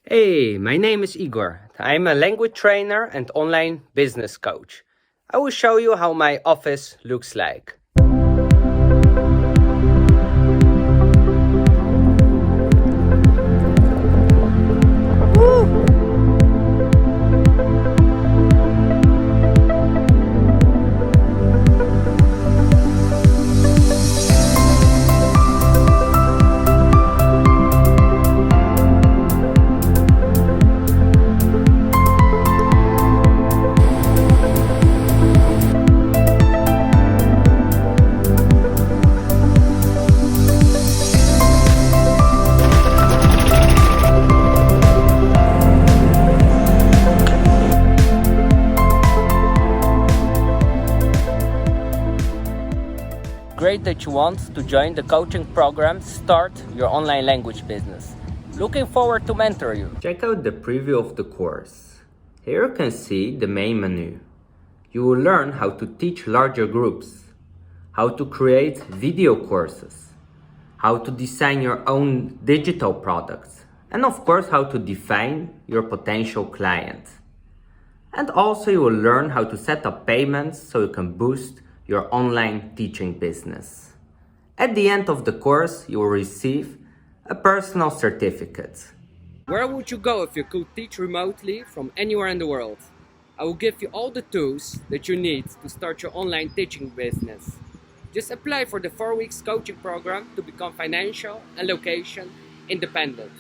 Hey, my name is Igor. I'm a language trainer and online business coach. I will show you how my office looks like. Great that you want to join the coaching program Start Your Online Language Business. Looking forward to mentor you. Check out the preview of the course. Here you can see the main menu. You will learn how to teach larger groups, how to create video courses, how to design your own digital products, and of course how to define your potential client. And also you will learn how to set up payments so you can boost your online teaching business. At the end of the course, you will receive a personal certificate. Where would you go if you could teach remotely from anywhere in the world? I will give you all the tools that you need to start your online teaching business. Just apply for the 4 weeks coaching program to become financial and location independent.